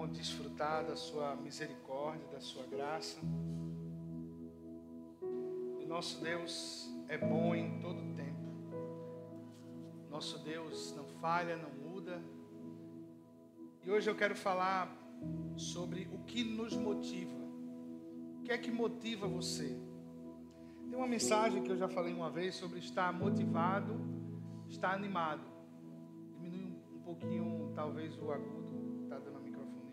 bom desfrutar da sua misericórdia, da sua graça. O nosso Deus é bom em todo tempo. Nosso Deus não falha, não muda. E hoje eu quero falar sobre o que nos motiva. O que é que motiva você? Tem uma mensagem que eu já falei uma vez sobre estar motivado, estar animado. Diminui um pouquinho, talvez, o agudo, está dando a microfonia.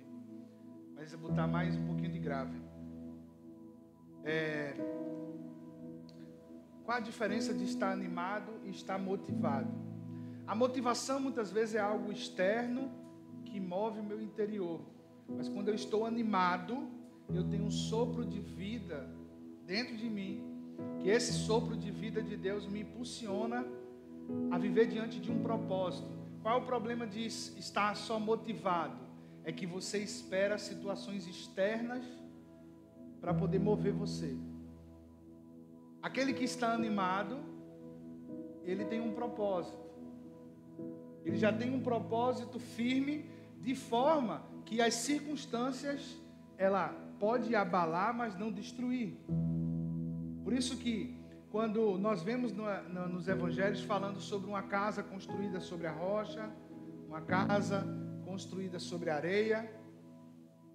Mas eu vou botar mais um pouquinho de grave. Qual a diferença de estar animado e estar motivado? A motivação muitas vezes é algo externo que move o meu interior. Mas quando eu estou animado, eu tenho um sopro de vida dentro de mim, que esse sopro de vida de Deus me impulsiona a viver diante de um propósito. Qual é o problema de estar só motivado? É que você espera situações externas para poder mover você. Aquele que está animado, ele tem um propósito. Ele já tem um propósito firme, de forma que as circunstâncias, ela pode abalar, mas não destruir. Por isso que, quando nós vemos nos evangelhos falando sobre uma casa construída sobre a rocha, uma casa construída sobre a areia,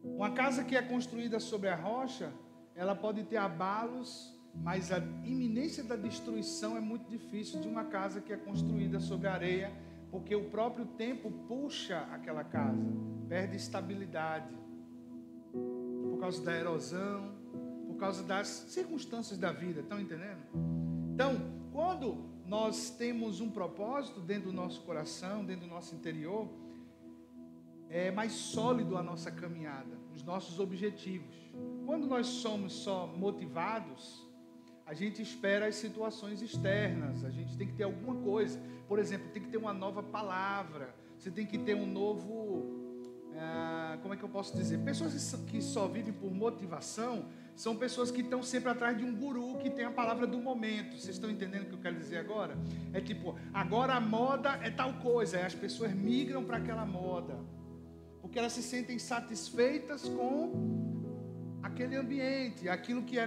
uma casa que é construída sobre a rocha, ela pode ter abalos, mas a iminência da destruição é muito difícil de uma casa que é construída sobre a areia, porque o próprio tempo puxa aquela casa, perde estabilidade, por causa da erosão, por causa das circunstâncias da vida, estão entendendo? Então, quando nós temos um propósito dentro do nosso coração, dentro do nosso interior, é mais sólido a nossa caminhada, os nossos objetivos. Quando nós somos só motivados, a gente espera as situações externas, a gente tem que ter alguma coisa. Por exemplo, tem que ter uma nova palavra, você tem que ter um novo... como é que eu posso dizer? Pessoas que só vivem por motivação são pessoas que estão sempre atrás de um guru que tem a palavra do momento. Vocês estão entendendo o que eu quero dizer agora? É tipo, agora a moda é tal coisa, aí as pessoas migram para aquela moda, porque elas se sentem satisfeitas com aquele ambiente, aquilo que é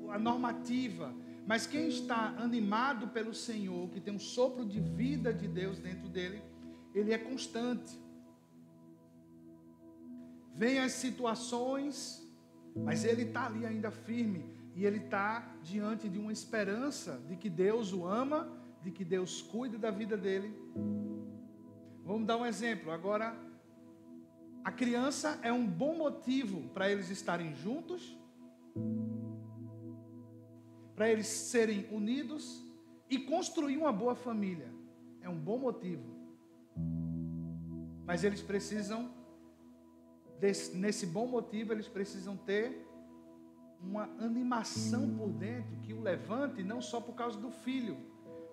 a normativa. Mas quem está animado pelo Senhor, que tem um sopro de vida de Deus dentro dele, ele é constante. Vem as situações, mas ele está ali ainda firme, e ele está diante de uma esperança de que Deus o ama, de que Deus cuida da vida dele. Vamos dar um exemplo. Agora, a criança é um bom motivo para eles estarem juntos, para eles serem unidos e construir uma boa família. É um bom motivo. Mas eles precisam, nesse bom motivo, eles precisam ter uma animação por dentro que o levante, não só por causa do filho.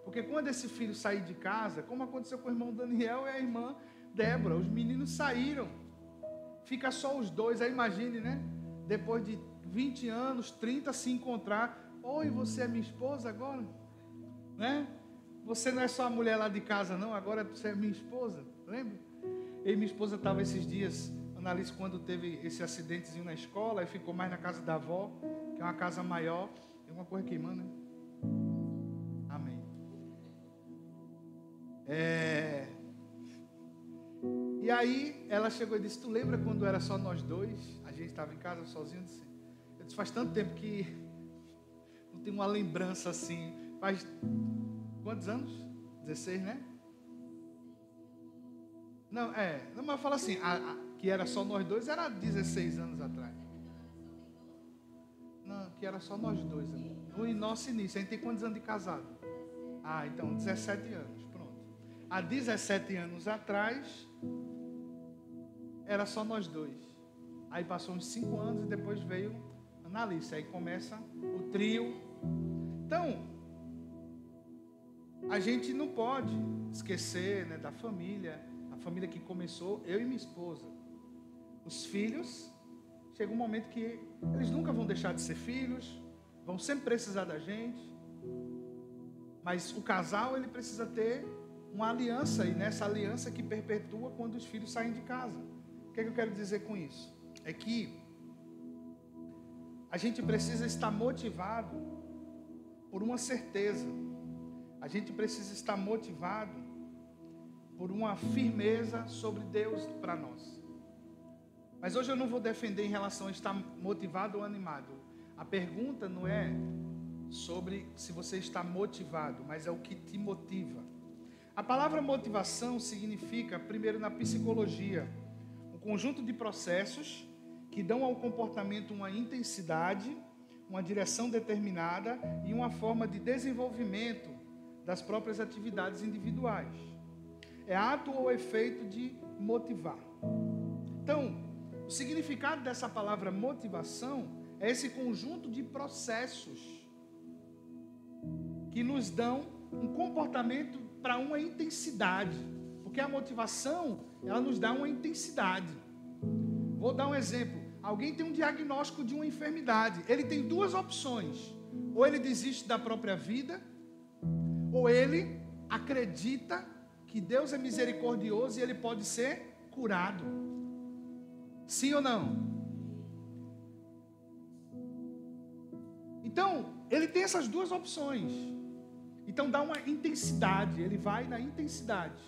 Porque quando esse filho sair de casa, como aconteceu com o irmão Daniel e a irmã Débora, os meninos saíram, fica só os dois. Aí imagine, né? Depois de 20 anos, 30, se encontrar. Oi, você é minha esposa agora? Né? Você não é só a mulher lá de casa não, agora você é minha esposa, lembra? Eu e minha esposa estava esses dias, Annalise, quando teve esse acidentezinho na escola, e ficou mais na casa da avó, que é uma casa maior. Tem uma coisa queimando, né? Amém. E aí ela chegou e disse, tu lembra quando era só nós dois? A gente estava em casa sozinho. Eu disse, faz tanto tempo que não tenho uma lembrança assim. Faz quantos anos? 16, né? Não, mas eu falo assim, que era só nós dois, era 16 anos atrás. Não, que era só nós dois. No nosso início, a gente tem quantos anos de casado? Então, 17 anos, pronto. Há 17 anos atrás, era só nós dois. Aí passou uns 5 anos e depois veio Annalise. Aí começa o trio. Então, a gente não pode esquecer, né, da família. A família que começou, eu e minha esposa. Os filhos, chega um momento que eles nunca vão deixar de ser filhos, vão sempre precisar da gente. Mas o casal, ele precisa ter uma aliança, e nessa aliança que perpetua quando os filhos saem de casa. que é que eu quero dizer com isso? É que a gente precisa estar motivado por uma certeza. A gente precisa estar motivado por uma firmeza sobre Deus para nós. Mas hoje eu não vou defender em relação a estar motivado ou animado. A pergunta não é sobre se você está motivado, mas é o que te motiva. A palavra motivação significa, primeiro na psicologia, um conjunto de processos que dão ao comportamento uma intensidade, uma direção determinada e uma forma de desenvolvimento das próprias atividades individuais. É ato ou efeito de motivar. Então, o significado dessa palavra motivação é esse conjunto de processos que nos dão um comportamento para uma intensidade. Porque a motivação, ela nos dá uma intensidade. Vou dar um exemplo. Alguém tem um diagnóstico de uma enfermidade. Ele tem duas opções. Ou ele desiste da própria vida, ou ele acredita que Deus é misericordioso e ele pode ser curado. Sim ou não? Então, ele tem essas duas opções. Então dá uma intensidade, ele vai na intensidade.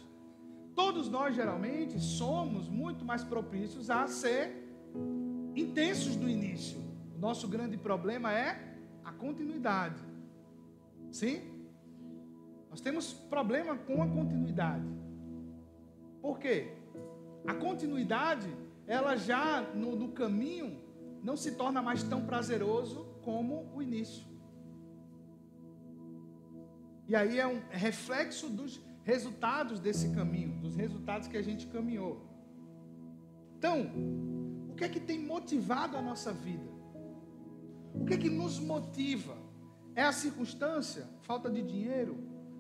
Todos nós geralmente somos muito mais propícios a ser intensos no início. O nosso grande problema é a continuidade. Sim? Nós temos problema com a continuidade. Por quê? A continuidade, ela já no caminho não se torna mais tão prazeroso como o início. E aí é um reflexo dos resultados desse caminho, dos resultados que a gente caminhou. Então, o que é que tem motivado a nossa vida? O que é que nos motiva? É a circunstância? Falta de dinheiro?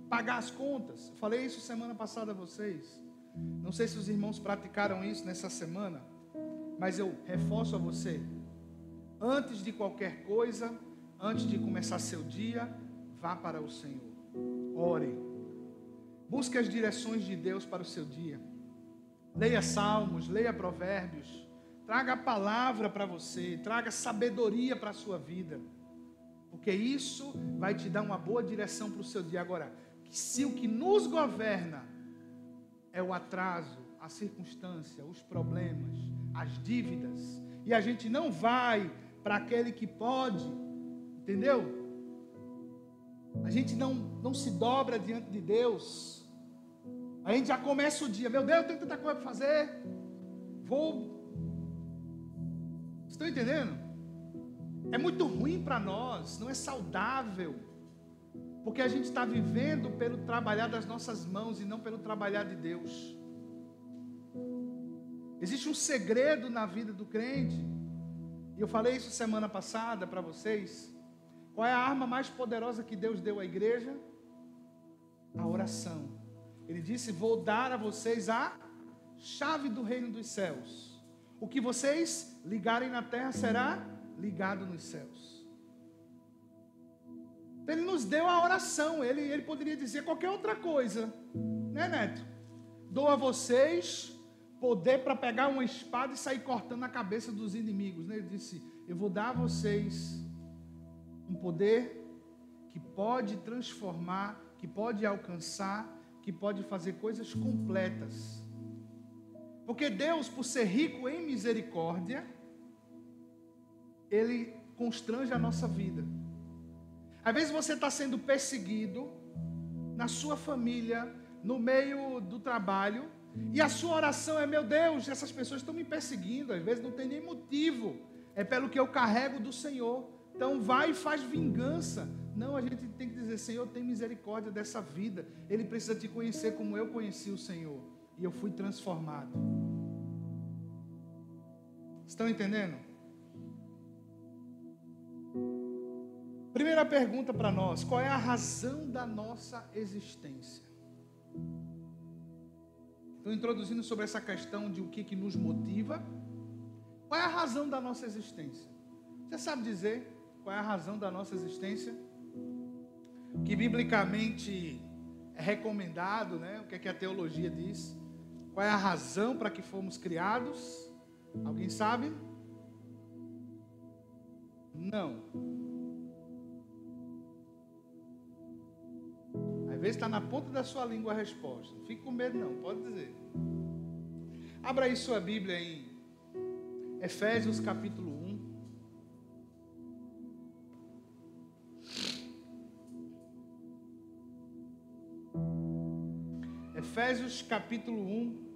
Pagar as contas? Falei isso semana passada a vocês. Não sei se os irmãos praticaram isso nessa semana, mas eu reforço a você. Antes de qualquer coisa, antes de começar seu dia, vá para o Senhor. Ore. Busque as direções de Deus para o seu dia. Leia salmos, leia provérbios. Traga a palavra para você. Traga sabedoria para a sua vida. Porque isso vai te dar uma boa direção para o seu dia. Agora, se o que nos governa é o atraso, a circunstância, os problemas, as dívidas, e a gente não vai para aquele que pode, entendeu? A gente não se dobra diante de Deus. A gente já começa o dia, meu Deus, eu tenho tanta coisa para fazer. Estão entendendo? É muito ruim para nós, não é saudável. Porque a gente está vivendo pelo trabalhar das nossas mãos e não pelo trabalhar de Deus. Existe um segredo na vida do crente. E eu falei isso semana passada para vocês. Qual é a arma mais poderosa que Deus deu à igreja? A oração. Ele disse, vou dar a vocês a chave do reino dos céus. O que vocês ligarem na terra será ligado nos céus. Então ele nos deu a oração. Ele poderia dizer qualquer outra coisa. Né, Neto? Dou a vocês poder para pegar uma espada e sair cortando a cabeça dos inimigos. Né? Ele disse, eu vou dar a vocês um poder que pode transformar, que pode alcançar, que pode fazer coisas completas. Porque Deus, por ser rico em misericórdia, Ele constrange a nossa vida. Às vezes você está sendo perseguido na sua família, no meio do trabalho, e a sua oração é, meu Deus, essas pessoas estão me perseguindo, às vezes não tem nem motivo, é pelo que eu carrego do Senhor. Então vai e faz vingança. Não, a gente tem que dizer, Senhor, tem misericórdia dessa vida. Ele precisa te conhecer como eu conheci o Senhor. E eu fui transformado. Estão entendendo? Primeira pergunta para nós. Qual é a razão da nossa existência? Estou introduzindo sobre essa questão de o que nos motiva. Qual é a razão da nossa existência? Você sabe dizer qual é a razão da nossa existência? Que biblicamente é recomendado, né? O que é que a teologia diz? Qual é a razão para que fomos criados? Alguém sabe? Não. Às vezes está na ponta da sua língua a resposta. Não fique com medo não, pode dizer. Abra aí sua Bíblia em Efésios capítulo 1. Efésios capítulo 1.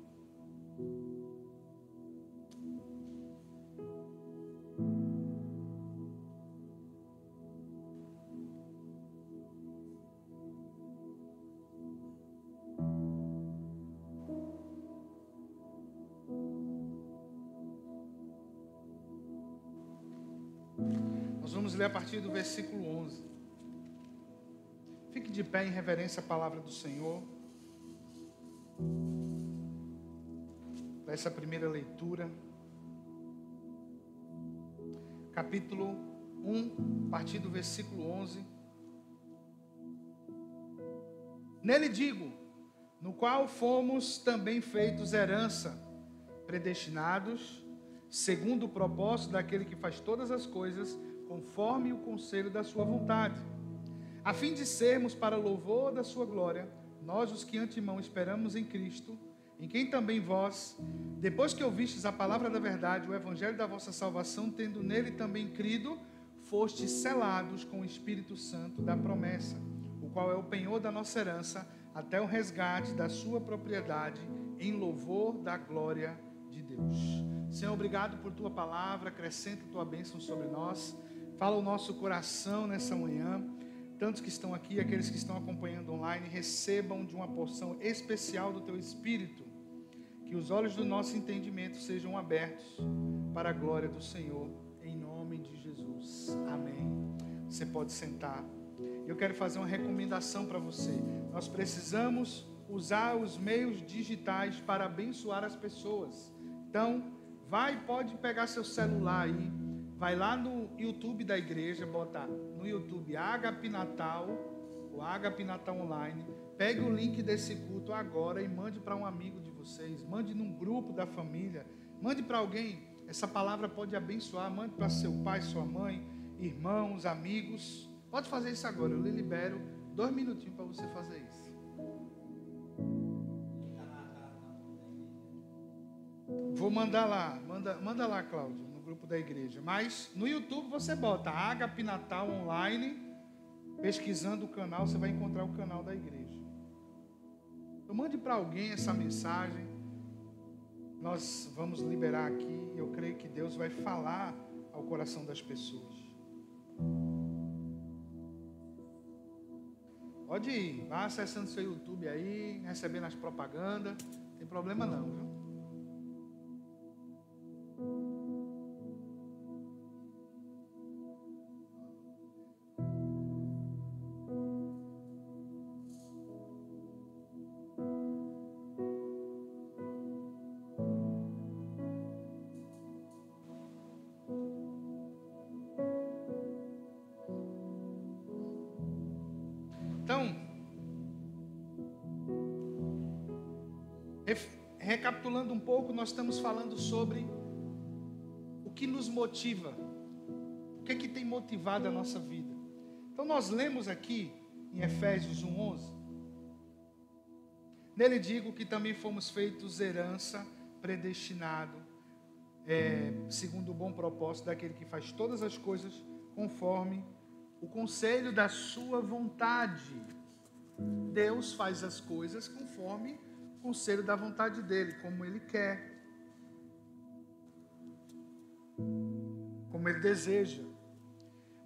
Nós vamos ler a partir do versículo 11. Fique de pé em reverência à palavra do Senhor. Para essa primeira leitura. Capítulo 1, a partir do versículo 11. Nele digo, no qual fomos também feitos herança, predestinados, segundo o propósito daquele que faz todas as coisas, conforme o conselho da sua vontade, a fim de sermos para louvor da sua glória, nós os que antemão esperamos em Cristo, em quem também vós, depois que ouvistes a palavra da verdade, o evangelho da vossa salvação, tendo nele também crido, fostes selados com o Espírito Santo da promessa, o qual é o penhor da nossa herança, até o resgate da sua propriedade, em louvor da glória de Deus. Senhor, obrigado por tua palavra, acrescenta tua bênção sobre nós, fala o nosso coração nessa manhã. Tantos que estão aqui, aqueles que estão acompanhando online, recebam de uma porção especial do teu Espírito, que os olhos do nosso entendimento sejam abertos para a glória do Senhor, em nome de Jesus. Amém. Você pode sentar. Eu quero fazer uma recomendação para você. Nós precisamos usar os meios digitais para abençoar as pessoas. Então, pode pegar seu celular aí, vai lá no YouTube da igreja, bota no YouTube Agape Natal, o Agape Natal Online, pegue o link desse culto agora e mande para um amigo de vocês, mande num grupo da família, mande para alguém. Essa palavra pode abençoar, mande para seu pai, sua mãe, irmãos, amigos. Pode fazer isso agora, eu lhe libero 2 minutinhos para você fazer isso. Vou mandar lá, manda lá, Cláudio, no grupo da igreja. Mas no YouTube você bota Agape Natal Online, pesquisando o canal, você vai encontrar o canal da igreja. Então mande para alguém essa mensagem. Nós vamos liberar aqui, e eu creio que Deus vai falar ao coração das pessoas. Pode ir, vá acessando seu YouTube aí, recebendo as propagandas, não tem problema não, viu? Então, recapitulando um pouco, nós estamos falando sobre o que nos motiva, o que é que tem motivado a nossa vida. Então nós lemos aqui em Efésios 1:11, nele digo que também fomos feitos herança, predestinado, segundo o bom propósito daquele que faz todas as coisas conforme o conselho da sua vontade. Deus faz as coisas conforme o conselho da vontade dele, como ele quer, como ele deseja.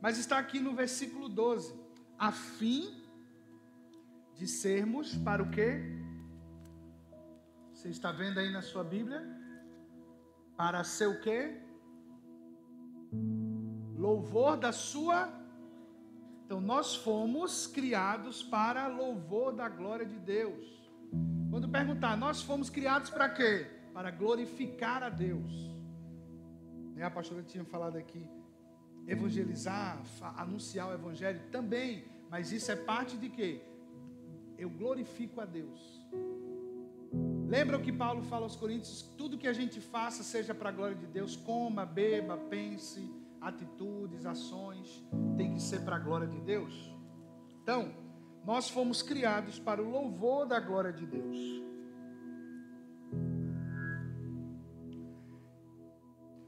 Mas está aqui no versículo 12, a fim de sermos para o quê? Você está vendo aí na sua Bíblia? Para ser o quê? Louvor da sua. Então nós fomos criados para louvor da glória de Deus. Quando perguntar, nós fomos criados para quê? Para glorificar a Deus. A pastora tinha falado aqui, evangelizar, anunciar o evangelho também, mas isso é parte de quê? Eu glorifico a Deus. Lembra o que Paulo fala aos Coríntios? Tudo que a gente faça seja para a glória de Deus. Coma, beba, pense, atitudes, ações, tem que ser para a glória de Deus. Então, nós fomos criados para o louvor da glória de Deus.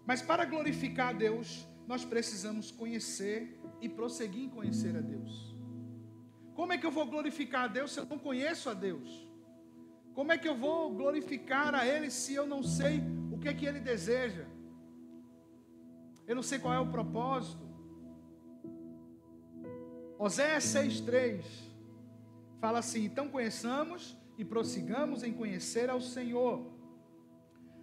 Mas para glorificar a Deus, nós precisamos conhecer e prosseguir em conhecer a Deus. Como é que eu vou glorificar a Deus se eu não conheço a Deus? Como é que eu vou glorificar a Ele se eu não sei o que é que Ele deseja? Eu não sei qual é o propósito. Oséias 6,3 fala assim: então conheçamos e prossigamos em conhecer ao Senhor.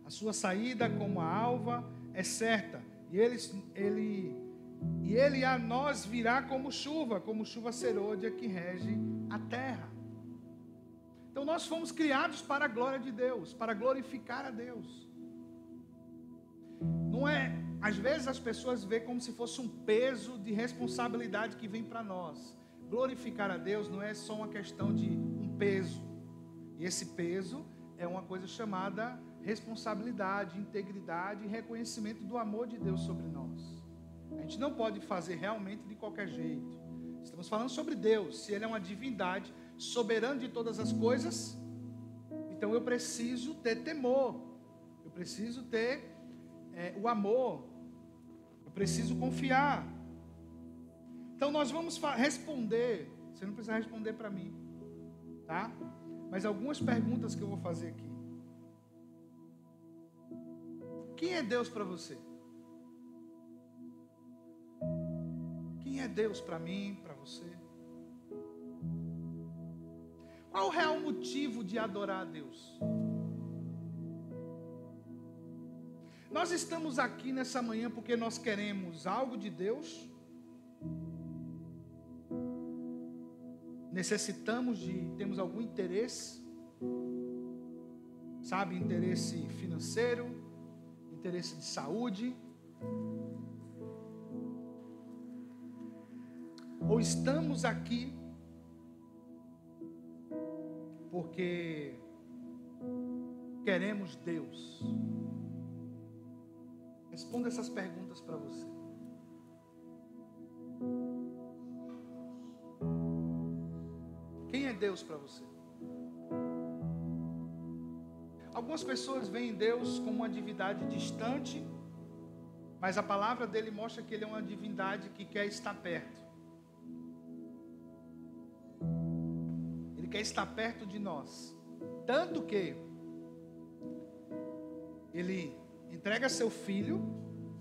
A sua saída como a alva é certa, e ele a nós virá como chuva serôdia que rege a terra. Então nós fomos criados para a glória de Deus, para glorificar a Deus. Não é, às vezes as pessoas veem como se fosse um peso de responsabilidade que vem para nós. Glorificar a Deus não é só uma questão de um peso. E esse peso é uma coisa chamada responsabilidade, integridade e reconhecimento do amor de Deus sobre nós. A gente não pode fazer realmente de qualquer jeito. Estamos falando sobre Deus. Se Ele é uma divindade, soberano de todas as coisas, então eu preciso ter temor, eu preciso ter o amor, eu preciso confiar. Então nós vamos responder. Você não precisa responder para mim, tá? Mas algumas perguntas que eu vou fazer aqui. Quem é Deus para você? Quem é Deus para mim, para você? Qual o real motivo de adorar a Deus? Nós estamos aqui nessa manhã porque nós queremos algo de Deus? Temos algum interesse? Sabe, interesse financeiro, interesse de saúde? Ou estamos aqui porque queremos Deus? Responda essas perguntas para você. Quem é Deus para você? Algumas pessoas veem Deus como uma divindade distante, mas a palavra dele mostra que ele é uma divindade que quer estar perto. Ele quer estar perto de nós. Tanto que ele entrega seu filho,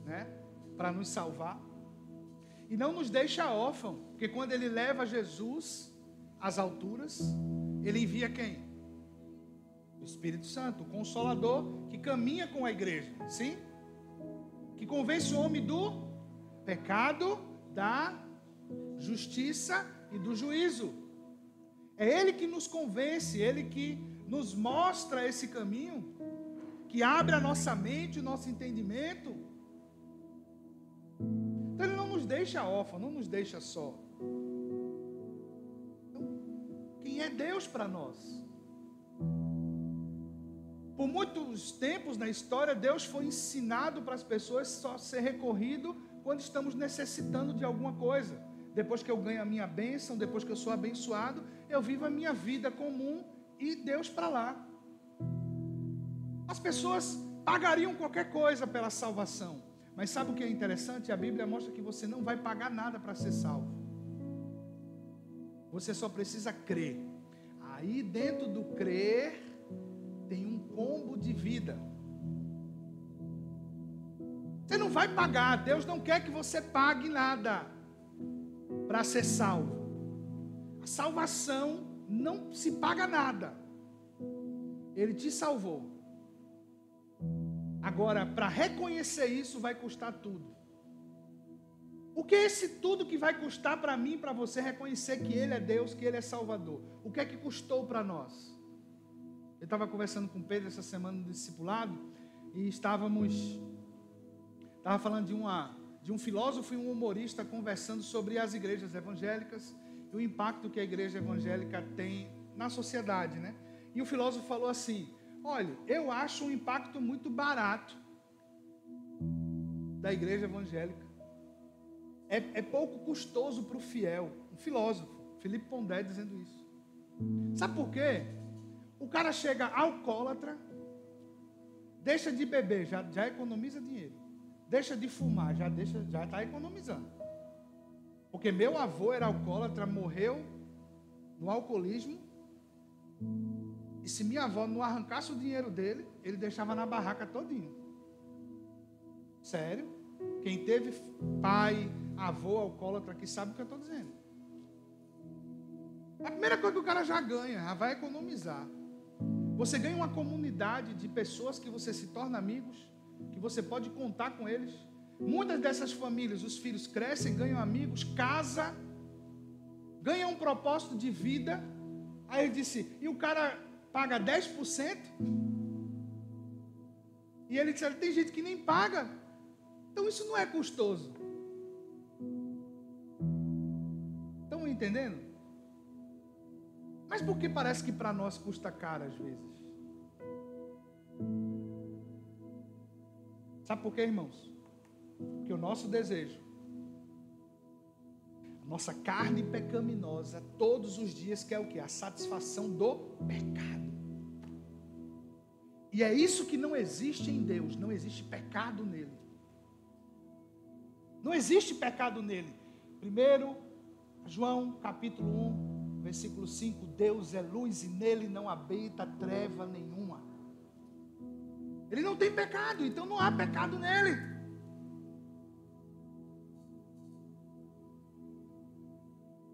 né, para nos salvar. E não nos deixa órfão, porque quando ele leva Jesus às alturas, ele envia quem? O Espírito Santo, o Consolador, que caminha com a igreja, sim? Que convence o homem do pecado, da justiça e do juízo. É Ele que nos convence, Ele que nos mostra esse caminho, que abre a nossa mente, o nosso entendimento. Então Ele não nos deixa órfãos, não nos deixa só. Então, quem é Deus para nós? Por muitos tempos na história, Deus foi ensinado para as pessoas só ser recorrido quando estamos necessitando de alguma coisa. Depois que eu ganho a minha bênção, depois que eu sou abençoado, eu vivo a minha vida comum e Deus para lá. As pessoas pagariam qualquer coisa pela salvação. Mas sabe o que é interessante? A Bíblia mostra que você não vai pagar nada para ser salvo. Você só precisa crer. Aí dentro do crer tem um combo de vida. Você não vai pagar. Deus não quer que você pague nada para ser salvo. A salvação não se paga nada. Ele te salvou. Agora, para reconhecer isso, vai custar tudo. O que é esse tudo que vai custar para mim, para você reconhecer que Ele é Deus, que Ele é Salvador? O que é que custou para nós? Eu estava conversando com Pedro essa semana no discipulado e estava falando de um filósofo e um humorista conversando sobre as igrejas evangélicas e o impacto que a igreja evangélica tem na sociedade, né? E o filósofo falou assim: Olha, eu acho um impacto muito barato da igreja evangélica. É pouco custoso para o fiel. Um filósofo, Felipe Pondé, dizendo isso. Sabe por quê? O cara chega alcoólatra, deixa de beber, já economiza dinheiro. Deixa de fumar, já está economizando. Porque meu avô era alcoólatra, morreu no alcoolismo. E se minha avó não arrancasse o dinheiro dele, ele deixava na barraca todinho. Sério? Quem teve pai, avô alcoólatra aqui sabe o que eu estou dizendo. A primeira coisa que o cara já ganha, já vai economizar. Você ganha uma comunidade de pessoas que você se torna amigos, que você pode contar com eles. Muitas dessas famílias, os filhos crescem, ganham amigos, casa, ganham um propósito de vida. Aí ele disse, e o cara paga 10%? E ele disse, tem gente que nem paga. Então isso não é custoso. Estão entendendo? Mas por que parece que para nós custa caro às vezes? Sabe por quê, irmãos? Porque o nosso desejo, a nossa carne pecaminosa, todos os dias quer o quê? A satisfação do pecado. E é isso que não existe em Deus, não existe pecado nele. Não existe pecado nele. Primeiro, João capítulo 1, versículo 5, Deus é luz e nele não habita treva nenhuma. Ele não tem pecado, então não há pecado nele.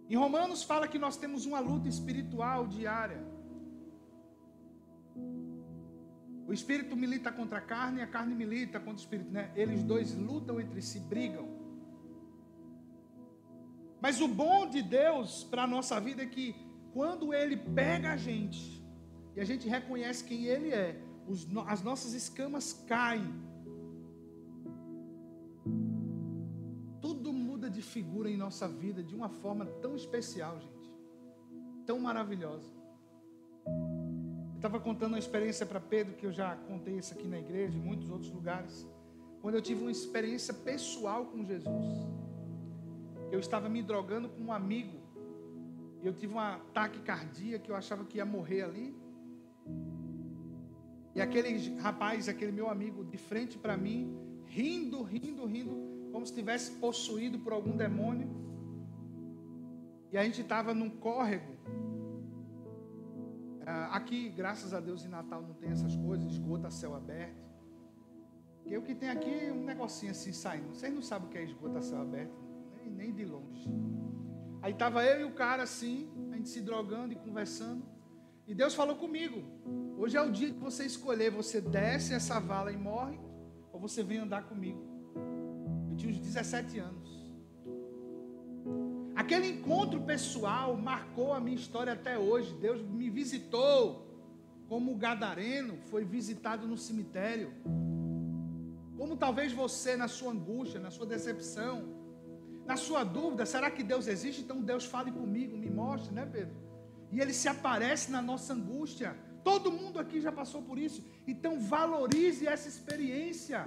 Em Romanos fala que nós temos uma luta espiritual diária. O espírito milita contra a carne e a carne milita contra o espírito, né? Eles dois lutam entre si, brigam. Mas o bom de Deus para a nossa vida é que quando Ele pega a gente e a gente reconhece quem Ele é, as nossas escamas caem. Tudo muda de figura em nossa vida de uma forma tão especial, gente. Tão maravilhosa. Eu estava contando uma experiência para Pedro, que eu já contei isso aqui na igreja, em muitos outros lugares. Quando eu tive uma experiência pessoal com Jesus. Eu estava me drogando com um amigo. Eu tive um ataque cardíaco, eu achava que ia morrer ali. E aquele rapaz, aquele meu amigo, de frente para mim, rindo, como se estivesse possuído por algum demônio. E a gente estava num córrego. Aqui, graças a Deus, em Natal não tem essas coisas, esgoto a céu aberto. Porque o que tem aqui é um negocinho assim saindo. Vocês não sabem o que é esgoto a céu aberto, nem de longe. Aí estava eu e o cara assim, a gente se drogando e conversando. E Deus falou comigo, hoje é o dia que você escolher, você desce essa vala e morre, ou você vem andar comigo. Eu tinha uns 17 anos. Aquele encontro pessoal marcou a minha história até hoje. Deus me visitou, como o gadareno foi visitado no cemitério. Como talvez você, na sua angústia, na sua decepção, na sua dúvida, será que Deus existe? Então Deus fale comigo, me mostre, né, Pedro? E Ele se aparece na nossa angústia. Todo mundo aqui já passou por isso. Então valorize essa experiência.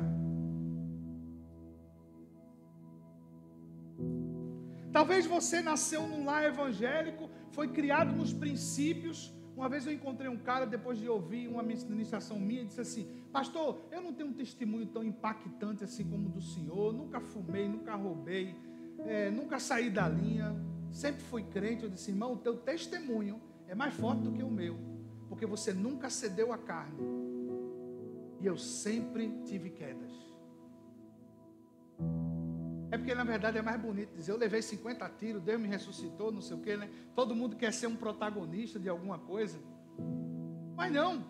Talvez você nasceu num lar evangélico, foi criado nos princípios. Uma vez eu encontrei um cara, depois de ouvir uma ministração minha, e disse assim: pastor, eu não tenho um testemunho tão impactante assim como o do senhor. Nunca fumei, nunca roubei, nunca saí da linha. Sempre fui crente. Eu disse: irmão, o teu testemunho é mais forte do que o meu, porque você nunca cedeu à carne. E eu sempre tive quedas. É porque na verdade é mais bonito dizer, eu levei 50 tiros, Deus me ressuscitou, não sei o que, né? Todo mundo quer ser um protagonista de alguma coisa. Mas não.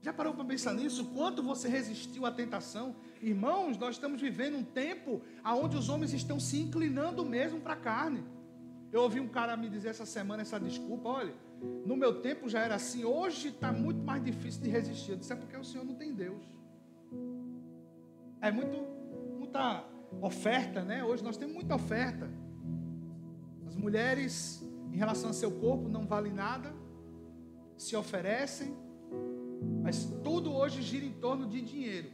Já parou para pensar nisso? Quanto você resistiu à tentação? Irmãos, nós estamos vivendo um tempo onde os homens estão se inclinando mesmo para a carne. Eu ouvi um cara me dizer essa semana essa desculpa: olha, no meu tempo já era assim, hoje está muito mais difícil de resistir. Eu disse: é porque o Senhor não tem Deus. É muita oferta, né? Hoje nós temos muita oferta. As mulheres, em relação ao seu corpo, não valem nada, se oferecem, Mas tudo hoje gira em torno de dinheiro.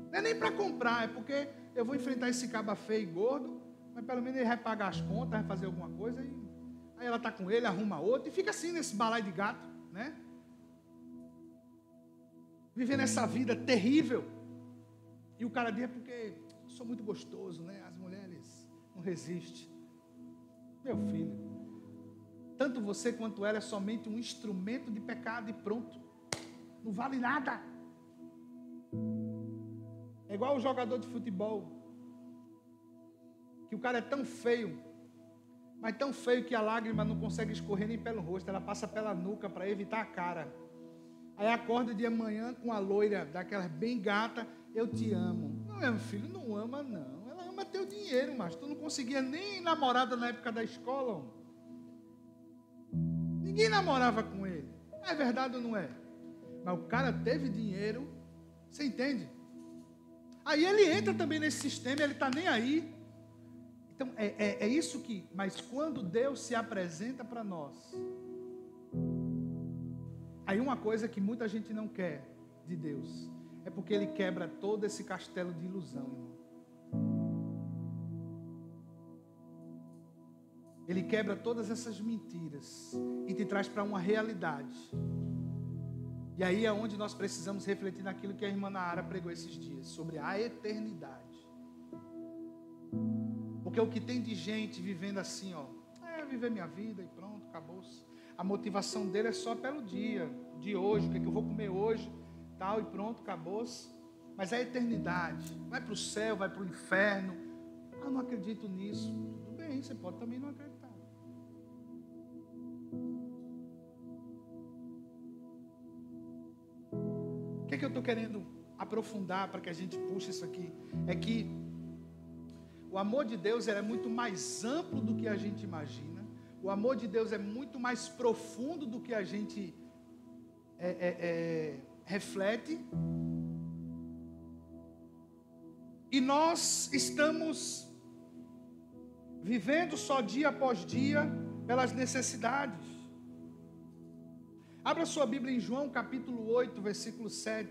Não é nem para comprar, é porque eu vou enfrentar esse caba feio e gordo, mas pelo menos ele vai pagar as contas, vai fazer alguma coisa, e aí ela está com ele, arruma outro, e fica assim nesse balaio de gato, né? Vivendo essa vida terrível. E o cara diz, é porque eu sou muito gostoso, né? As mulheres não resistem. Meu filho, tanto você quanto ela é somente um instrumento de pecado e pronto. Não vale nada. É igual o jogador de futebol, que o cara é tão feio, mas tão feio que a lágrima não consegue escorrer nem pelo rosto, ela passa pela nuca para evitar a cara. Aí acorda de manhã com a loira, daquela bem gata, eu te amo. Não, meu filho, não ama não. Ela ama teu dinheiro, mas tu não conseguia nem namorada na época da escola. Homem. Ninguém namorava com ele. É verdade ou não é? Mas o cara teve dinheiro, você entende? Aí ele entra também nesse sistema, ele está nem aí. Então é isso que, mas quando Deus se apresenta para nós, aí uma coisa que muita gente não quer de Deus, é porque Ele quebra todo esse castelo de ilusão, irmão. Ele quebra todas essas mentiras e te traz para uma realidade. E aí é onde nós precisamos refletir naquilo que a irmã Nara pregou esses dias, sobre a eternidade. Porque o que tem de gente vivendo assim, ó, viver minha vida e pronto, acabou-se. A motivação dele é só pelo dia de hoje, o que eu vou comer hoje, tal, e pronto, acabou-se. Mas a eternidade, vai para o céu, vai para o inferno. Eu não acredito nisso. Tudo bem, você pode também não acreditar. O que é que eu estou querendo aprofundar para que a gente puxe isso aqui? É que o amor de Deus é muito mais amplo do que a gente imagina. O amor de Deus é muito mais profundo do que a gente reflete. E nós estamos vivendo só dia após dia pelas necessidades. Abra sua Bíblia em João capítulo 8, versículo 7.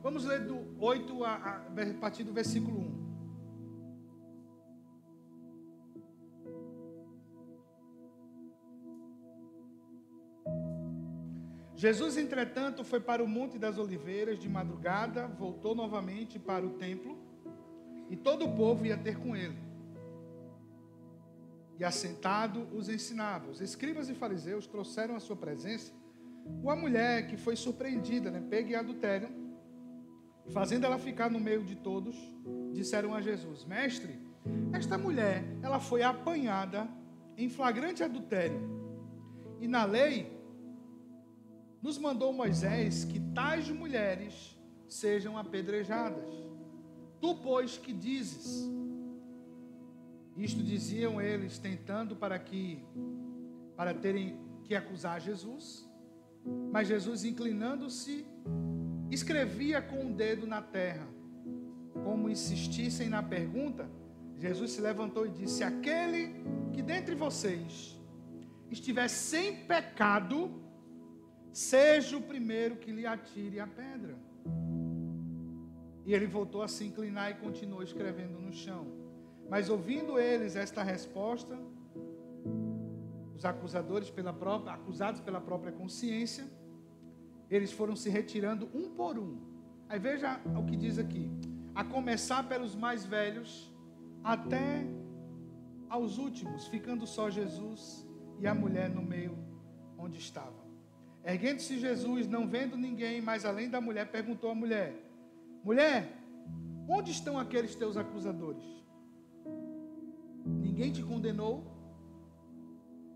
Vamos ler do 8 a partir do versículo 1. Jesus, entretanto, foi para o Monte das Oliveiras de madrugada, voltou novamente para o templo, e todo o povo ia ter com ele. E assentado os ensinava. Os escribas e fariseus trouxeram à sua presença uma mulher que foi surpreendida, pega em adultério, fazendo ela ficar no meio de todos, disseram a Jesus: Mestre, esta mulher, ela foi apanhada em flagrante adultério, e na lei nos mandou Moisés que tais mulheres sejam apedrejadas. Tu, pois, que dizes? Isto diziam eles, tentando para terem que acusar Jesus. Mas Jesus, inclinando-se, escrevia com o dedo na terra. Como insistissem na pergunta, Jesus se levantou e disse: aquele que dentre vocês estiver sem pecado, seja o primeiro que lhe atire a pedra. E ele voltou a se inclinar e continuou escrevendo no chão. Mas ouvindo eles esta resposta, os acusados pela própria consciência, eles foram se retirando um por um. Aí veja o que diz aqui: a começar pelos mais velhos até aos últimos, ficando só Jesus e a mulher no meio onde estava. Erguendo-se Jesus, não vendo ninguém mais além da mulher, perguntou à mulher: mulher, onde estão aqueles teus acusadores? Ninguém te condenou?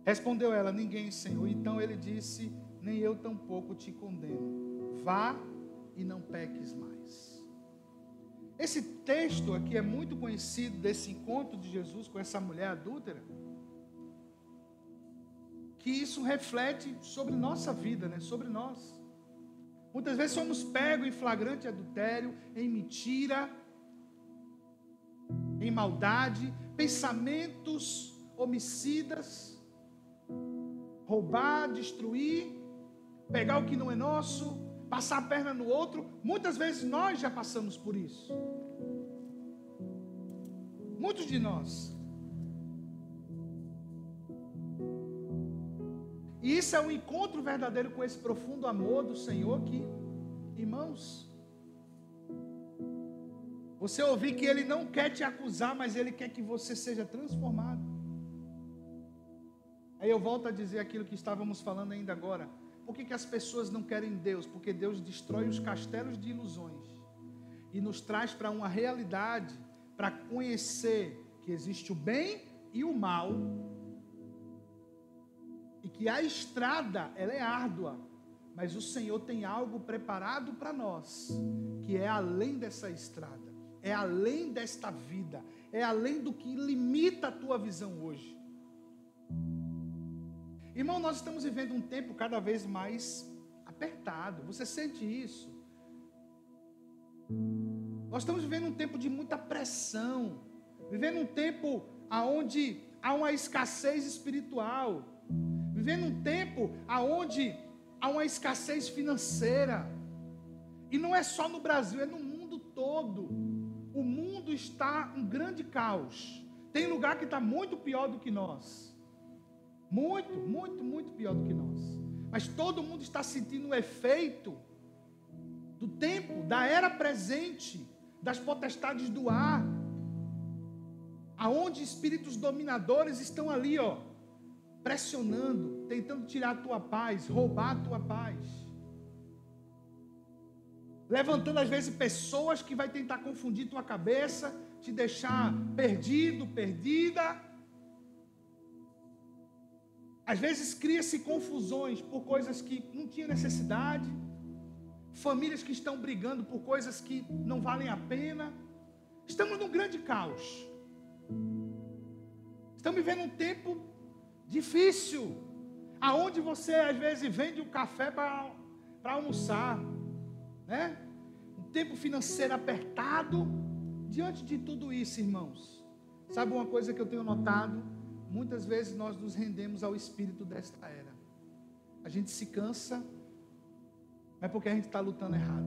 Respondeu ela: ninguém, Senhor. Então ele disse: nem eu tampouco te condeno. Vá e não peques mais. Esse texto aqui é muito conhecido, desse encontro de Jesus com essa mulher adúltera, que isso reflete sobre nossa vida, né? Sobre nós. Muitas vezes somos pegos em flagrante adultério, em mentira, em maldade, pensamentos homicidas, roubar, destruir, pegar o que não é nosso, passar a perna no outro. Muitas vezes nós já passamos por isso. Muitos de nós. E isso é um encontro verdadeiro com esse profundo amor do Senhor que, irmãos, você ouvir que Ele não quer te acusar, mas Ele quer que você seja transformado. Aí eu volto a dizer aquilo que estávamos falando ainda agora. Por que as pessoas não querem Deus? Porque Deus destrói os castelos de ilusões e nos traz para uma realidade, para conhecer que existe o bem e o mal, e que a estrada, ela é árdua, mas o Senhor tem algo preparado para nós, que é além dessa estrada, é além desta vida, é além do que limita a tua visão hoje. Irmão, nós estamos vivendo um tempo cada vez mais apertado, você sente isso? Nós estamos vivendo um tempo de muita pressão, vivendo um tempo onde há uma escassez espiritual, vivendo um tempo onde há uma escassez financeira, e não é só no Brasil, é no mundo todo. O mundo está um grande caos, tem lugar que está muito pior do que nós, muito pior do que nós, mas todo mundo está sentindo o efeito do tempo, da era presente, das potestades do ar, aonde espíritos dominadores estão ali, pressionando, tentando tirar a tua paz, roubar a tua paz, levantando às vezes pessoas que vai tentar confundir tua cabeça, te deixar perdido, perdida. Às vezes cria-se confusões por coisas que não tinha necessidade, famílias que estão brigando por coisas que não valem a pena. Estamos num grande caos. Estamos vivendo um tempo difícil, aonde você às vezes vende um café para almoçar, né? Um tempo financeiro apertado. Diante de tudo isso, irmãos, sabe uma coisa que eu tenho notado? Muitas vezes nós nos rendemos ao espírito desta era. A gente se cansa, mas porque a gente está lutando errado.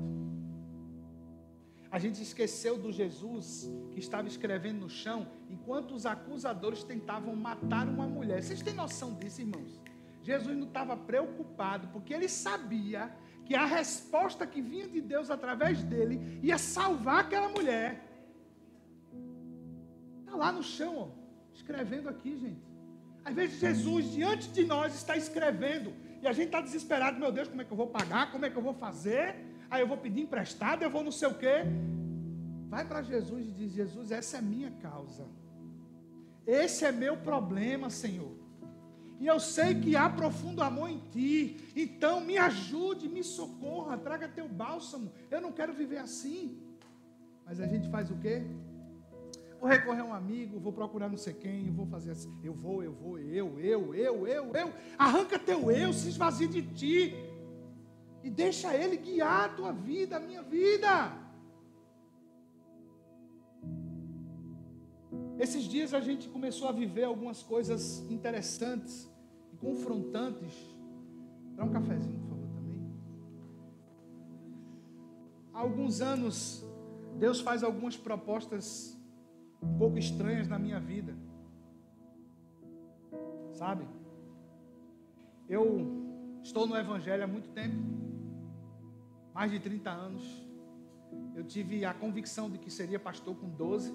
A gente esqueceu do Jesus que estava escrevendo no chão, enquanto os acusadores tentavam matar uma mulher. Vocês têm noção disso, irmãos? Jesus não estava preocupado, porque ele sabia que a resposta que vinha de Deus através dele ia salvar aquela mulher. Está lá no chão, escrevendo aqui, gente. Às vezes Jesus, diante de nós, está escrevendo, e a gente está desesperado. Meu Deus, como é que eu vou pagar? Como é que eu vou fazer? Aí eu vou pedir emprestado, eu vou não sei o quê. Vai para Jesus e diz: Jesus, essa é minha causa, esse é meu problema, Senhor, e eu sei que há profundo amor em Ti, então me ajude, me socorra, traga Teu bálsamo. Eu não quero viver assim. Mas a gente faz o quê? Vou recorrer a um amigo, vou procurar não sei quem, vou fazer assim, eu vou, arranca teu eu, se esvazie de ti, e deixa Ele guiar a tua vida, a minha vida. Esses dias a gente começou a viver algumas coisas interessantes e confrontantes. Dá um cafezinho, por favor, também. Há alguns anos, Deus faz algumas propostas um pouco estranhas na minha vida, sabe? Eu estou no Evangelho há muito tempo, mais de 30 anos. Eu tive a convicção de que seria pastor com 12,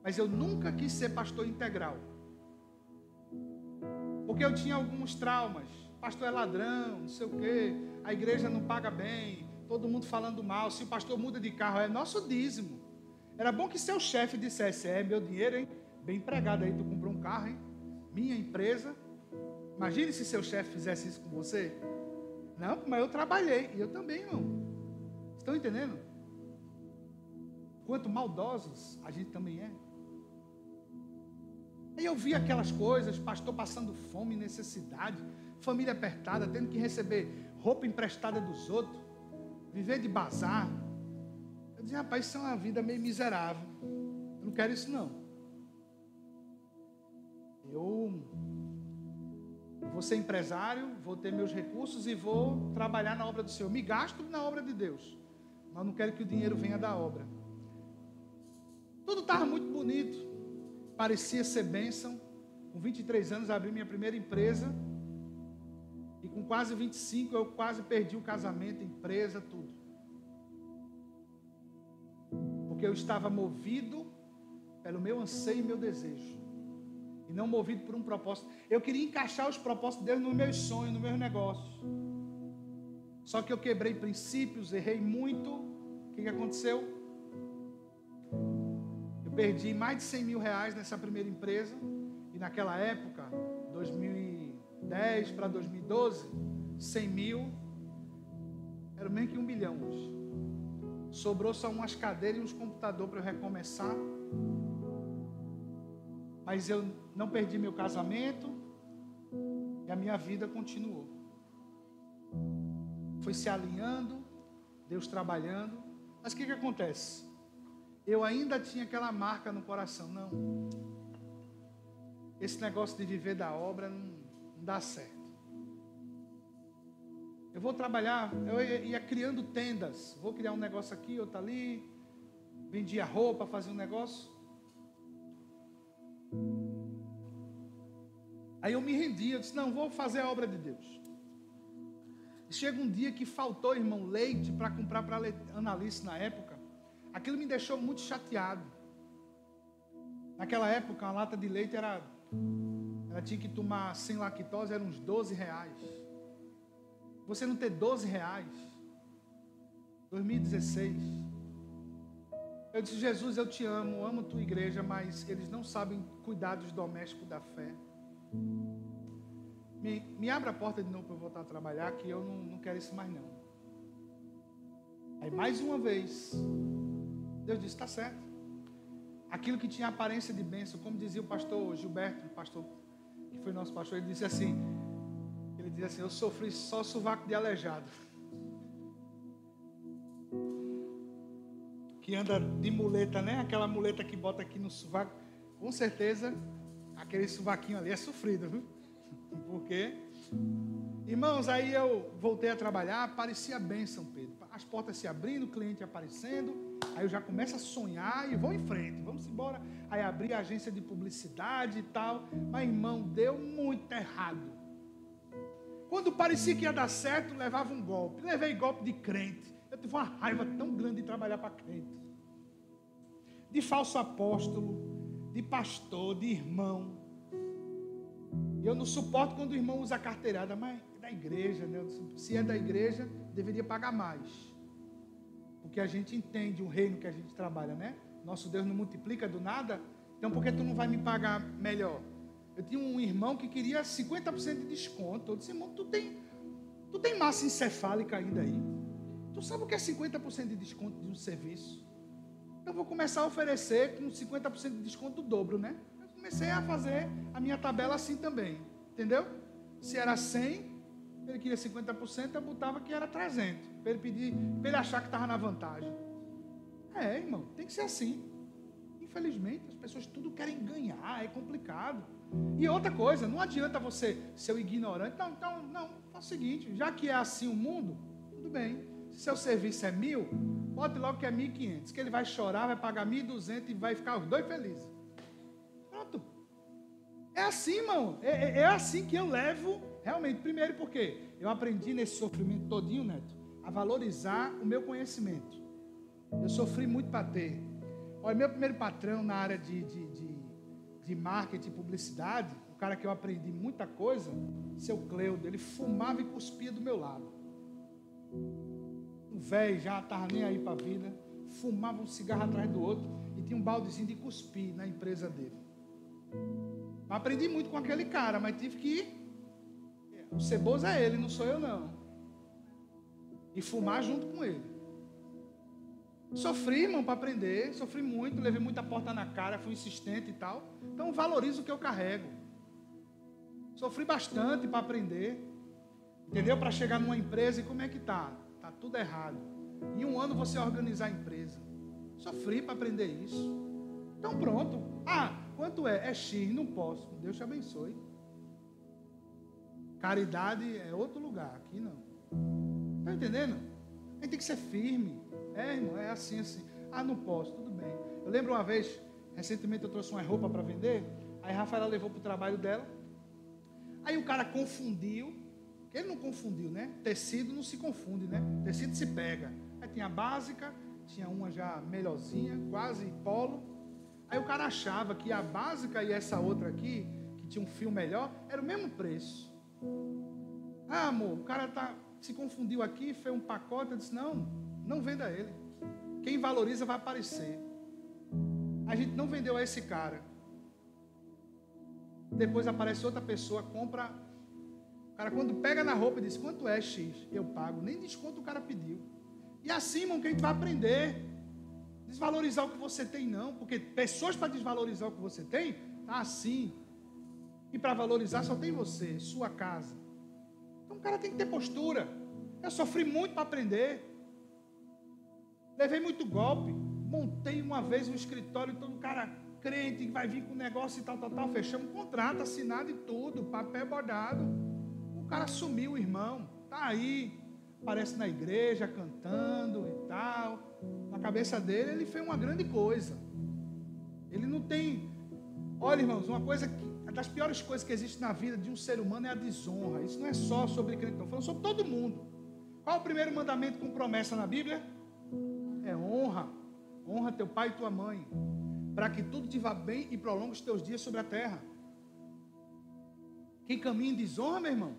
mas eu nunca quis ser pastor integral, porque eu tinha alguns traumas. Pastor é ladrão, não sei o quê, a igreja não paga bem, todo mundo falando mal, se o pastor muda de carro, é nosso dízimo. Era bom que seu chefe dissesse: é meu dinheiro, hein? Bem empregado aí, tu comprou um carro, hein? Minha empresa. Imagine se seu chefe fizesse isso com você. Não, mas eu trabalhei, e eu também, irmão. Estão entendendo? Quanto maldosos a gente também é. Aí eu vi aquelas coisas, pastor passando fome, necessidade, família apertada, tendo que receber roupa emprestada dos outros, viver de bazar. Eu disse, rapaz, isso é uma vida meio miserável. Eu não quero isso não. Eu vou ser empresário, vou ter meus recursos e vou trabalhar na obra do Senhor. Me gasto na obra de Deus, mas não quero que o dinheiro venha da obra. Tudo estava muito bonito, parecia ser bênção. Com 23 anos abri minha primeira empresa. E com quase 25 eu quase perdi o casamento, empresa, tudo. Porque eu estava movido pelo meu anseio e meu desejo. E não movido por um propósito. Eu queria encaixar os propósitos de Deus nos meus sonhos, nos meus negócios. Só que eu quebrei princípios, errei muito. O que aconteceu? Eu perdi mais de 100 mil reais nessa primeira empresa. E naquela época, 2010 para 2012, 100 mil era menos que 1 milhão hoje. Sobrou só umas cadeiras e uns computadores para eu recomeçar. Mas eu não perdi meu casamento e a minha vida continuou. Foi se alinhando, Deus trabalhando. Mas o que acontece? Eu ainda tinha aquela marca no coração. Não, esse negócio de viver da obra não dá certo. Eu vou trabalhar, eu ia criando tendas. Vou criar um negócio aqui, outro ali. Vendia roupa, fazia um negócio. Aí eu me rendi, eu disse, não, vou fazer a obra de Deus. E chega um dia que faltou, irmão, leite para comprar para a Analice na época. Aquilo me deixou muito chateado. Naquela época, uma lata de leite ela tinha que tomar sem lactose, era uns 12 reais. Você não ter 12 reais, 2016. Eu disse, Jesus, eu te amo, amo tua igreja, mas eles não sabem cuidar dos domésticos da fé. Me abra a porta de novo para eu voltar a trabalhar, que eu não quero isso mais não. Aí mais uma vez, Deus disse, está certo. Aquilo que tinha aparência de bênção, como dizia o pastor Gilberto, o pastor que foi nosso pastor, ele dizia assim, eu sofri só sovaco de aleijado. Que anda de muleta, né? Aquela muleta que bota aqui no sovaco. Com certeza, aquele sovaquinho ali é sofrido, viu? Porque, irmãos, aí eu voltei a trabalhar, parecia bênção, Pedro. As portas se abrindo, o cliente aparecendo, aí eu já começo a sonhar e vou em frente, vamos embora. Aí abri a agência de publicidade e tal, mas, irmão, deu muito errado. Quando parecia que ia dar certo, levava um golpe. Levei golpe de crente. Eu tive uma raiva tão grande de trabalhar para crente. De falso apóstolo, de pastor, de irmão. E eu não suporto quando o irmão usa carteirada, mas é da igreja, né? Se é da igreja, deveria pagar mais. Porque a gente entende o reino que a gente trabalha, né? Nosso Deus não multiplica do nada, então por que tu não vai me pagar melhor? Eu tinha um irmão que queria 50% de desconto. Eu disse, irmão, tu tem massa encefálica ainda aí? Tu sabe o que é 50% de desconto de um serviço? Eu vou começar a oferecer com 50% de desconto do dobro, né? Eu comecei a fazer a minha tabela assim também, entendeu? Se era 100, ele queria 50%, eu botava que era 300, para ele achar que estava na vantagem. É, irmão, tem que ser assim. Infelizmente, as pessoas tudo querem ganhar, é complicado. E outra coisa, não adianta você ser o ignorante. Não, faz o seguinte, já que é assim o mundo, tudo bem. Se seu serviço é 1.000, bote logo que é 1.500, que ele vai chorar, vai pagar 1.200 e vai ficar os dois felizes. Pronto. É assim, irmão. É assim que eu levo, realmente. Primeiro porque eu aprendi nesse sofrimento todinho, Neto, a valorizar o meu conhecimento. Eu sofri muito para ter. Olha, meu primeiro patrão na área de marketing e publicidade, o cara que eu aprendi muita coisa, seu Cleudo, ele fumava e cuspia do meu lado. O velho já estava nem aí para a vida, fumava um cigarro atrás do outro e tinha um baldezinho de cuspir na empresa dele. Aprendi muito com aquele cara, mas tive que ir. O ceboso é ele, não sou eu não. E fumar junto com ele. Sofri, irmão, para aprender. Sofri muito, levei muita porta na cara, fui insistente e tal. Então valorizo o que eu carrego. Sofri bastante para aprender. Entendeu? Para chegar numa empresa e como é que tá? Tá tudo errado. Em um ano você organizar a empresa. Sofri para aprender isso. Então pronto. Ah, quanto é? É X, não posso. Deus te abençoe. Caridade é outro lugar, aqui não. Está entendendo? A gente tem que ser firme. É, irmão, é assim. Ah, não posso, tudo bem. Eu lembro uma vez, recentemente eu trouxe uma roupa para vender. Aí a Rafaela levou para o trabalho dela. Aí o cara confundiu. Ele não confundiu, né? Tecido não se confunde, né? Tecido se pega. Aí tinha a básica, tinha uma já melhorzinha, quase polo. Aí o cara achava que a básica e essa outra aqui, que tinha um fio melhor, era o mesmo preço. Ah, amor, o cara se confundiu aqui, fez um pacote. Eu disse, não venda ele. Quem valoriza vai aparecer. A gente não vendeu a esse cara. Depois aparece outra pessoa, compra. O cara quando pega na roupa diz, quanto é X? Eu pago. Nem desconto o cara pediu. E assim, irmão, que a gente vai aprender. Desvalorizar o que você tem não. Porque pessoas para desvalorizar o que você tem, tá assim. E para valorizar só tem você, sua casa. Então o cara tem que ter postura. Eu sofri muito para aprender. Levei muito golpe. Montei uma vez um escritório, todo cara crente, vai vir com negócio e tal. Fechamos um contrato, assinado e tudo, papel bordado. O cara sumiu, o irmão. Tá aí, aparece na igreja, cantando e tal. Na cabeça dele, ele fez uma grande coisa. Ele não tem... Olha, irmãos, uma coisa que... das piores coisas que existe na vida de um ser humano é a desonra. Isso não é só sobre crente, não. Falando sobre todo mundo. Qual é o primeiro mandamento com promessa na Bíblia? É honra. Honra teu pai e tua mãe, para que tudo te vá bem e prolongue os teus dias sobre a terra. Quem caminha em desonra, meu irmão?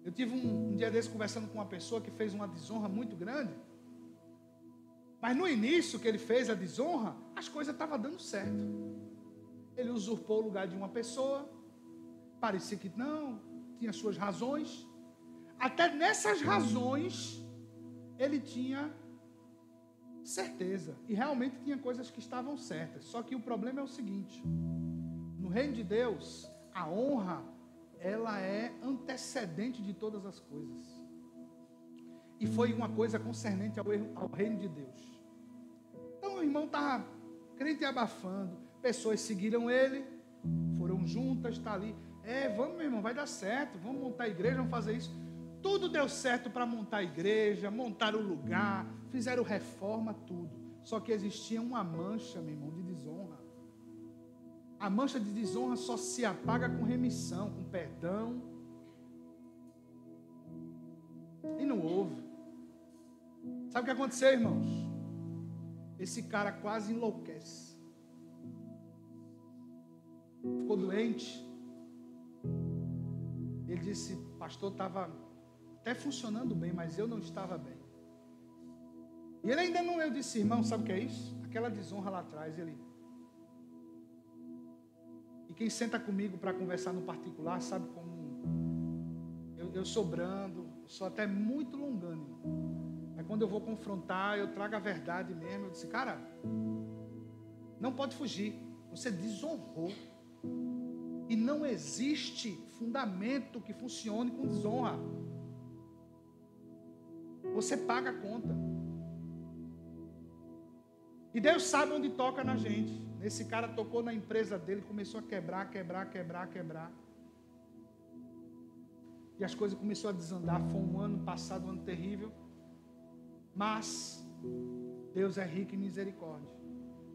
Eu tive um dia desse conversando com uma pessoa que fez uma desonra muito grande. Mas no início que ele fez a desonra, as coisas estavam dando certo. Ele usurpou o lugar de uma pessoa. Parecia que não, tinha suas razões. Até nessas razões, ele tinha certeza. E realmente tinha coisas que estavam certas. Só que o problema é o seguinte. No reino de Deus, a honra, ela é antecedente de todas as coisas. E foi uma coisa concernente ao reino de Deus. Então o irmão estava crente e abafando. Pessoas seguiram ele, foram juntas, está ali. Vamos, meu irmão, vai dar certo. Vamos montar a igreja, vamos fazer isso. Tudo deu certo para montar a igreja, montar o lugar, fizeram reforma, tudo. Só que existia uma mancha, meu irmão, de desonra. A mancha de desonra só se apaga com remissão, com perdão. E não houve. Sabe o que aconteceu, irmãos? Esse cara quase enlouquece. Ficou doente. Ele disse, pastor, estava até funcionando bem, mas eu não estava bem. E ele ainda não, eu disse, irmão, sabe o que é isso? Aquela desonra lá atrás, ele... E quem senta comigo para conversar no particular, sabe como... Eu sou brando, sou até muito longânimo. Mas quando eu vou confrontar, eu trago a verdade mesmo. Eu disse, cara, não pode fugir. Você desonrou. E não existe fundamento que funcione com desonra. Você paga a conta. E Deus sabe onde toca na gente. Esse cara tocou na empresa dele, começou a quebrar. E as coisas começaram a desandar. Foi um ano passado, um ano terrível. Mas Deus é rico em misericórdia.